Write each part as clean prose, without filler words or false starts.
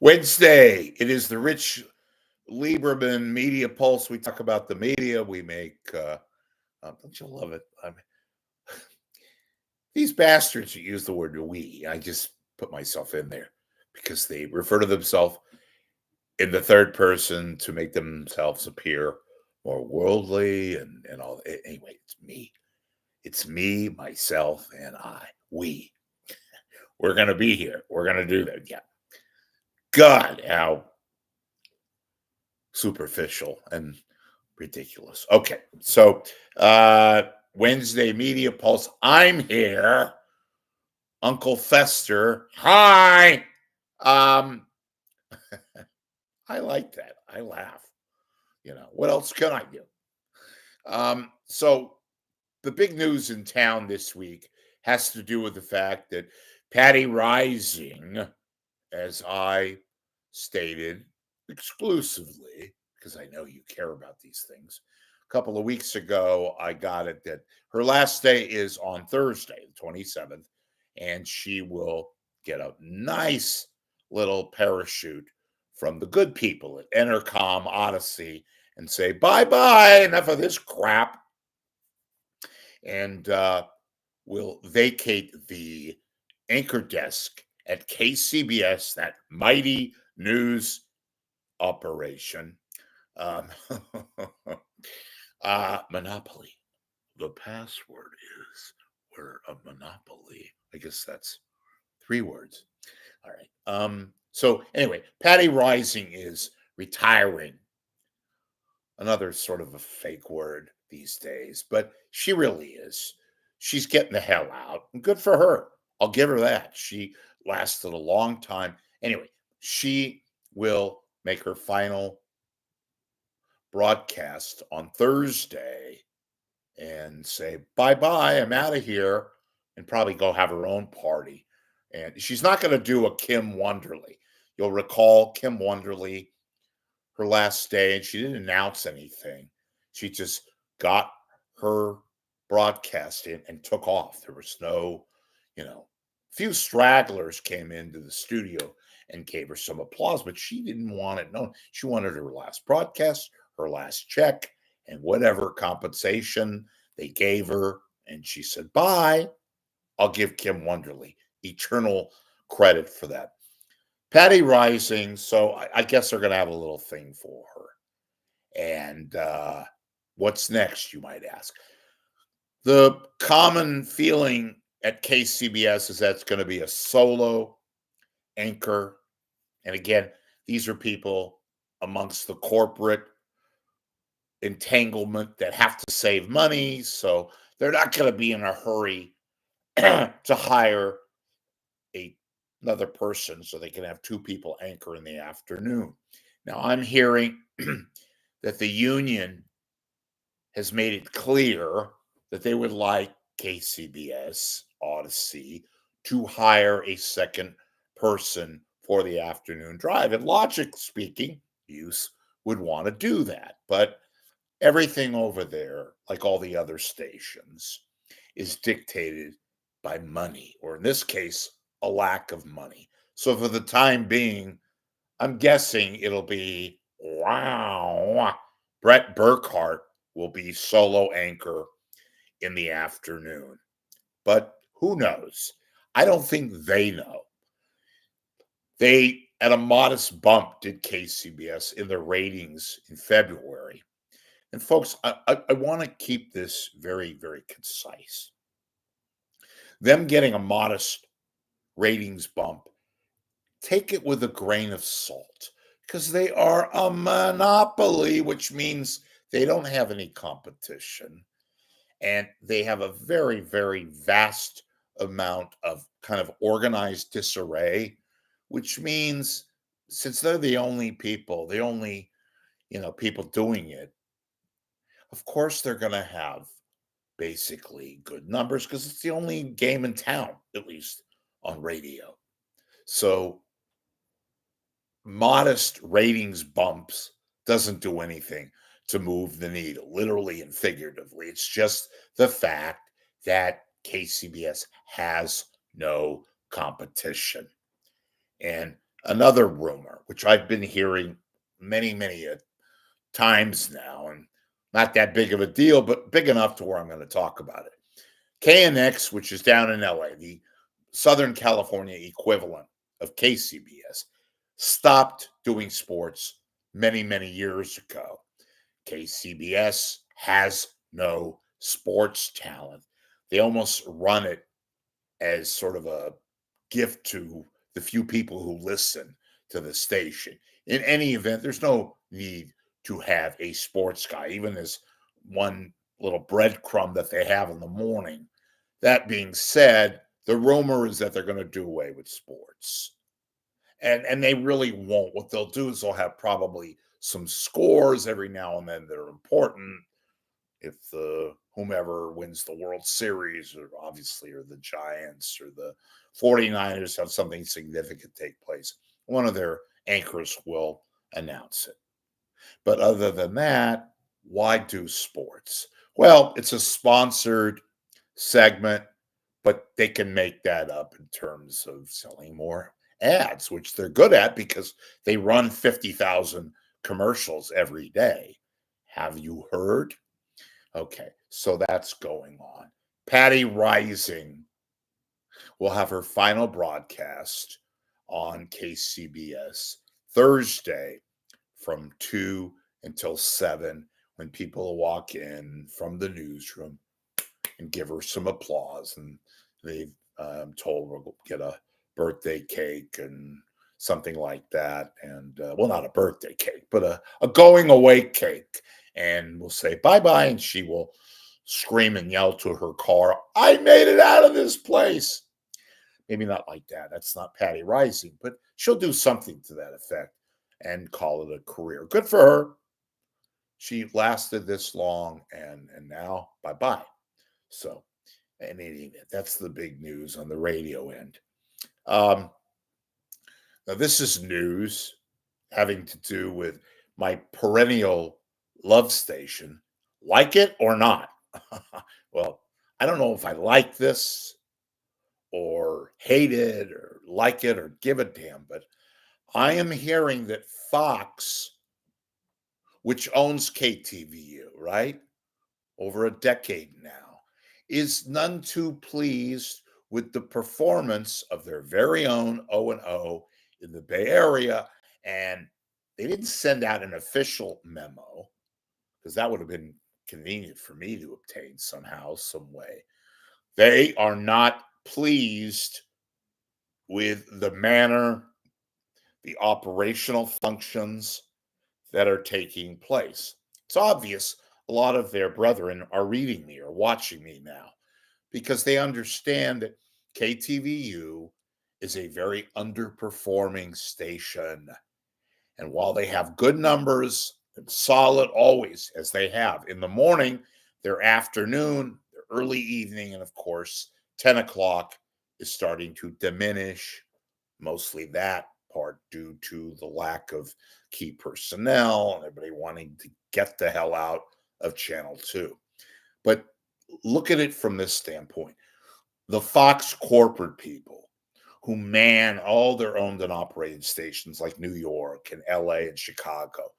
Wednesday. It is the Rich Lieberman Media Pulse. We talk about the media. We make, don't you love it? I mean, these bastards who use the word we, I just put myself in there because they refer to themselves in the third person to make themselves appear more worldly and all. Anyway, it's me. It's me, myself, and I. We. We're going to be here. We're going to do that. Yeah. God, how superficial and ridiculous. Okay, so Wednesday Media Pulse. I'm here, Uncle Fester. Hi. Um, I like that. I laugh. What else can I do? So the big news in town this week has to do with the fact that Patty Rising, as I stated exclusively, because I know you care about these things. A couple of weeks ago, I got it that her last day is on Thursday, the 27th, and she will get a nice little parachute from the good people at Entercom Odyssey and say, bye-bye, enough of this crap, and will vacate the anchor desk at KCBS, that mighty news operation. Monopoly. The password is we're a monopoly. I guess that's 3 words. All right. So anyway, Patty Rising is retiring. Another sort of a fake word these days, but she really is. She's getting the hell out. And good for her. I'll give her that. She lasted a long time. Anyway, she will make her final broadcast on Thursday and say, bye-bye, I'm out of here, and probably go have her own party. And she's not going to do a Kim Wonderly. You'll recall Kim Wonderly, her last day, and she didn't announce anything. She just got her broadcast in and took off. There was no, few stragglers came into the studio and gave her some applause, but she didn't want it known. She wanted her last broadcast, her last check, and whatever compensation they gave her. And she said, bye. I'll give Kim Wonderly eternal credit for that. Patty Rising, so I guess they're going to have a little thing for her. And what's next, you might ask? The common feeling at KCBS is that's going to be a solo anchor. And again, these are people amongst the corporate entanglement that have to save money. So they're not going to be in a hurry to hire another person so they can have 2 people anchor in the afternoon. Now, I'm hearing that the union has made it clear that they would like KCBS Odyssey to hire a second person for the afternoon drive. And logic speaking, use would want to do that. But everything over there, like all the other stations, is dictated by money, or in this case, a lack of money. So for the time being, I'm guessing it'll be, Brett Burkhart will be solo anchor in the afternoon. But who knows? I don't think they know. They, at a modest bump, did KCBS in their ratings in February. And folks, I want to keep this very, very concise. Them getting a modest ratings bump, take it with a grain of salt, because they are a monopoly, which means they don't have any competition. And they have a very, very vast amount of kind of organized disarray, which means since they're the only people, people doing it, of course they're going to have basically good numbers because it's the only game in town, at least on radio. So modest ratings bumps doesn't do anything to move the needle, literally and figuratively. It's just the fact that KCBS has no competition. And Another rumor, which I've been hearing many times now, and not that big of a deal, but big enough to where I'm going to talk about it. KNX, which is down in LA, the Southern California equivalent of KCBS, stopped doing sports many years ago. KCBS has no sports talent. They almost run it as sort of a gift to the few people who listen to the station. In any event, there's no need to have a sports guy, even as one little breadcrumb that they have in the morning. That being said, the rumor is that they're going to do away with sports. And they really won't. What they'll do is they'll have probably some scores every now and then that are important. If the whomever wins the World Series, or obviously, or the Giants or the 49ers have something significant take place, one of their anchors will announce it. But other than that, why do sports? Well, it's a sponsored segment, but they can make that up in terms of selling more ads, which they're good at because they run 50,000 commercials every day. Have you heard? Okay, so that's going on. Patty Reising will have her final broadcast on KCBS Thursday from 2 until 7 when people will walk in from the newsroom and give her some applause. And they've told her we'll get a birthday cake and something like that. And well, not a birthday cake, but a going away cake. And we'll say bye bye. And she will scream and yell to her car, I made it out of this place. Maybe not like that. That's not Patty Rising, but she'll do something to that effect and call it a career. Good for her. She lasted this long, and now bye bye. So, in any event, that's the big news on the radio end. Now, this is news having to do with my perennial love station. Like it or not? Well, I don't know if I like this or hate it or like it or give a damn, but I am hearing that Fox, which owns KTVU, right? Over a decade now, is none too pleased with the performance of their very own O&O in the Bay Area. And they didn't send out an official memo because that would have been convenient for me to obtain somehow, some way. They are not pleased with the manner, the operational functions that are taking place. It's obvious a lot of their brethren are reading me or watching me now because they understand that KTVU is a very underperforming station. And while they have good numbers and solid always, as they have in the morning, their afternoon, their early evening, and of course, 10 o'clock is starting to diminish. Mostly that part due to the lack of key personnel and everybody wanting to get the hell out of Channel 2. But look at it from this standpoint. The Fox corporate people who man all their owned and operated stations like New York and LA and Chicago,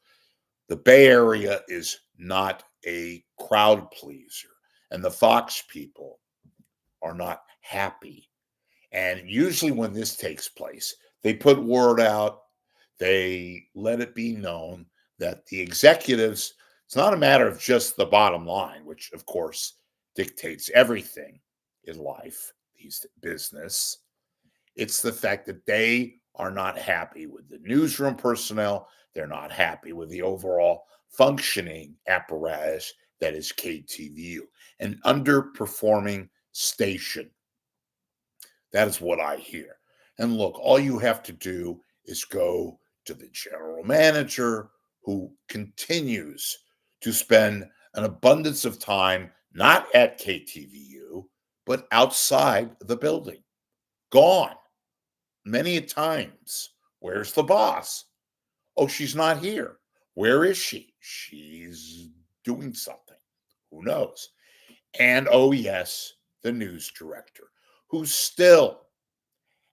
the Bay Area is not a crowd pleaser. And the Fox people are not happy. And usually when this takes place, they put word out, they let it be known that the executives, it's not a matter of just the bottom line, which of course dictates everything in life, these business. It's the fact that they are not happy with the newsroom personnel. They're not happy with the overall functioning apparatus that is KTVU, an underperforming station. That is what I hear. And look, all you have to do is go to the general manager who continues to spend an abundance of time not at KTVU, but outside the building. Gone many times. Where's the boss? Oh, she's not here. Where is she? She's doing something. Who knows? And oh, yes, the news director, who still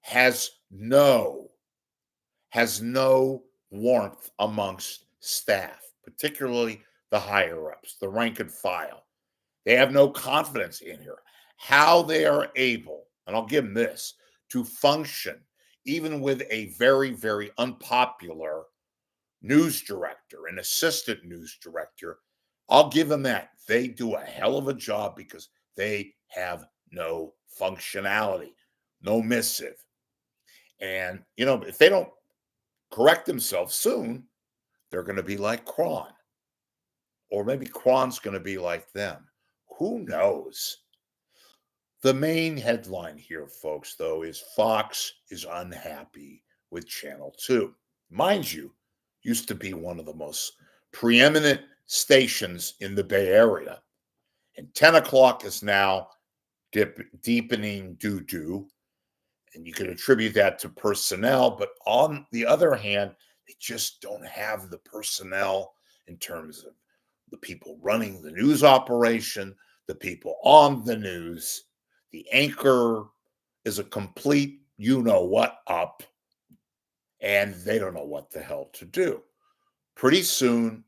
has no has no warmth amongst staff, particularly the higher ups, the rank and file. They have no confidence in her. How they are able, and I'll give them this, to function even with a very, very unpopular news director, an assistant news director, I'll give them that. They do a hell of a job because they have no functionality, no missive. And, if they don't correct themselves soon, they're going to be like Kron, or maybe Kron's going to be like them. Who knows? The main headline here, folks, though, is Fox is unhappy with Channel 2. Mind you, used to be one of the most preeminent stations in the Bay Area. And 10 o'clock is now deepening doo-doo. And you can attribute that to personnel. But on the other hand, they just don't have the personnel in terms of the people running the news operation, the people on the news. The anchor is a complete you-know-what up, and they don't know what the hell to do. Pretty soon,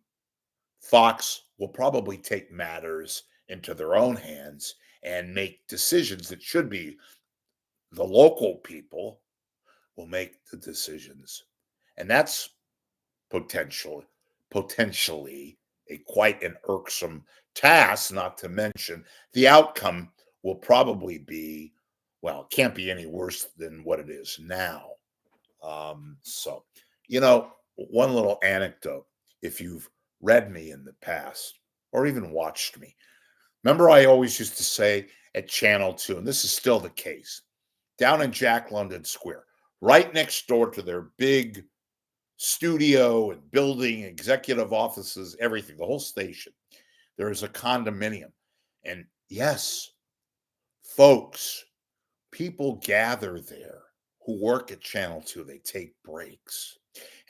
Fox will probably take matters into their own hands and make decisions that should be the local people will make the decisions. And that's potentially a quite an irksome task, not to mention the outcome will probably be, well, it can't be any worse than what it is now. So, one little anecdote, if you've read me in the past or even watched me, remember I always used to say at Channel 2, and this is still the case, down in Jack London Square, right next door to their big studio and building, executive offices, everything, the whole station, there is a condominium. And yes, folks, people gather there who work at Channel 2. They take breaks.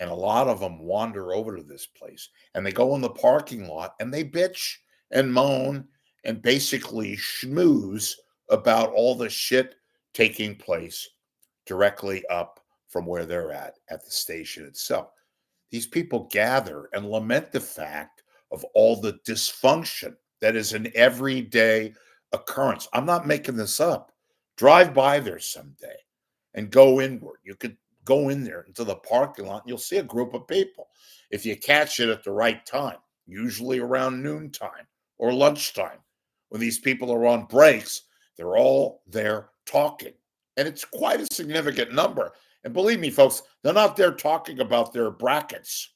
And a lot of them wander over to this place and they go in the parking lot and they bitch and moan and basically schmooze about all the shit taking place directly up from where they're at the station itself. These people gather and lament the fact of all the dysfunction that is an everyday occurrence. I'm not making this up. Drive by there someday and go inward. You could go in there into the parking lot and you'll see a group of people. If you catch it at the right time, usually around noontime or lunchtime, when these people are on breaks, they're all there talking. And it's quite a significant number. And believe me, folks, they're not there talking about their brackets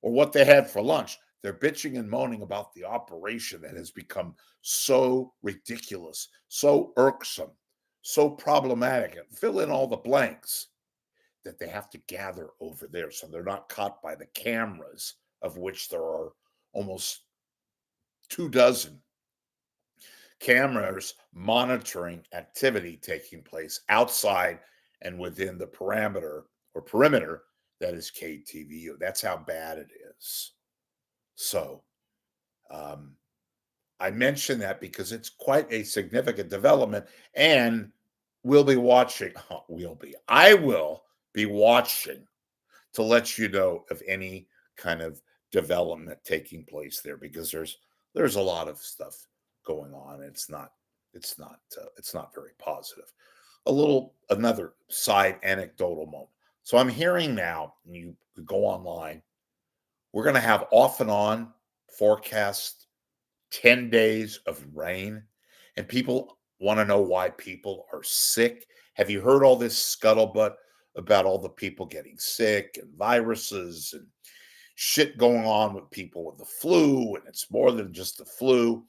or what they had for lunch. They're bitching and moaning about the operation that has become so ridiculous, so irksome, so problematic, and fill in all the blanks that they have to gather over there so they're not caught by the cameras, of which there are almost 24 cameras monitoring activity taking place outside and within the perimeter that is KTVU. That's how bad it is. So I mention that because it's quite a significant development, and we'll be watching. I will be watching to let you know of any kind of development taking place there because there's a lot of stuff going on. It's not very positive. Another side anecdotal moment. So I'm hearing now, and you could go online, we're going to have off and on forecast 10 days of rain, and people want to know why people are sick. Have you heard all this scuttlebutt about all the people getting sick and viruses and shit going on with people with the flu? And it's more than just the flu.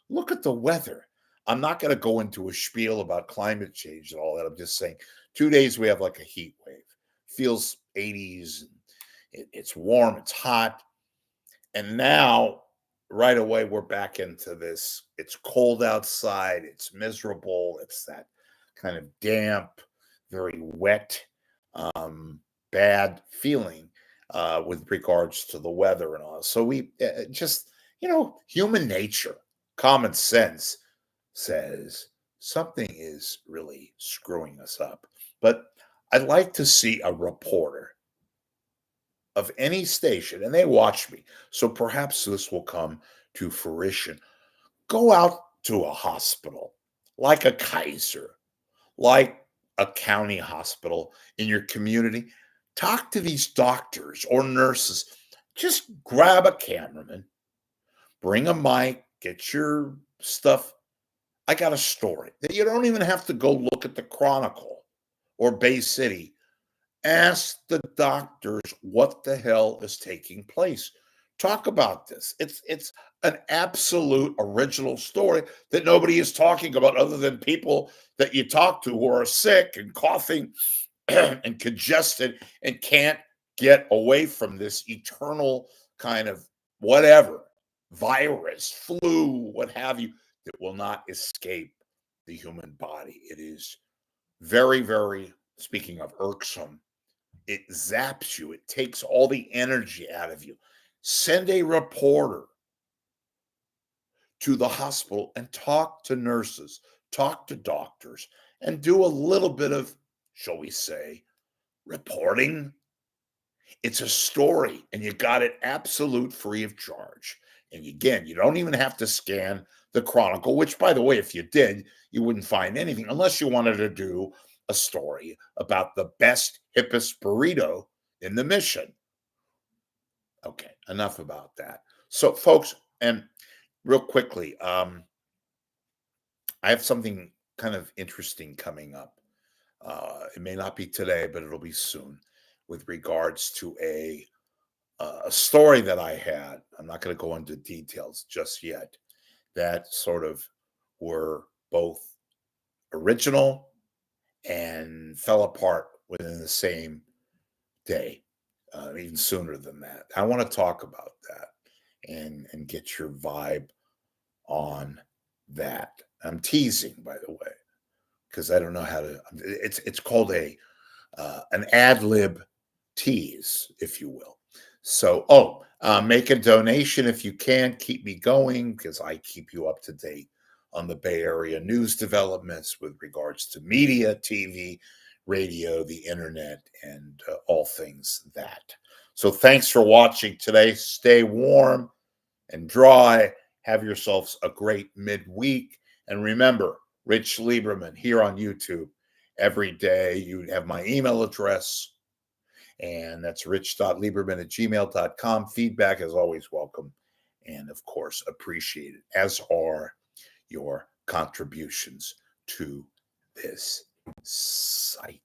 Look at the weather. I'm not going to go into a spiel about climate change and all that. I'm just saying 2 days we have like a heat wave. Feels 80s. It's warm. It's hot. And now right away we're back into this. It's cold outside. It's miserable. It's that kind of damp, very wet, bad feeling with regards to the weather and all. So we just, human nature, common sense says something is really screwing us up. But I'd like to see a reporter of any station, and they watch me, so perhaps this will come to fruition. Go out to a hospital like a Kaiser, like a county hospital in your community. Talk to these doctors or nurses. Just grab a cameraman, bring a mic, get your stuff. I got a story that you don't even have to go look at the Chronicle or Bay City. Ask the doctors what the hell is taking place. Talk about this. It's an absolute original story that nobody is talking about other than people that you talk to who are sick and coughing and congested and can't get away from this eternal kind of whatever virus, flu, what have you, that will not escape the human body. It is very, very, speaking of irksome, it zaps you. It takes all the energy out of you. Send a reporter to the hospital and talk to nurses, talk to doctors, and do a little bit of, shall we say, reporting. It's a story, and you got it absolute free of charge. And again, you don't even have to scan the Chronicle, which, by the way, if you did, you wouldn't find anything unless you wanted to do a story about the best, hippest burrito in the Mission. Okay, enough about that. So, folks, and real quickly, I have something kind of interesting coming up. It may not be today, but it'll be soon, with regards to a story that I had. I'm not going to go into details just yet. That sort of were both original and fell apart within the same day, even sooner than that. I want to talk about that and get your vibe on that. I'm teasing, by the way, because I don't know how to. It's called a an ad lib tease, if you will. So, make a donation if you can. Keep me going because I keep you up to date on the Bay Area news developments with regards to media, TV, radio, the internet, and all things that. So, thanks for watching today. Stay warm and dry. Have yourselves a great midweek. And remember, Rich Lieberman here on YouTube every day. You have my email address, and that's rich.lieberman@gmail.com. Feedback is always welcome and, of course, appreciated, as are your contributions to this site.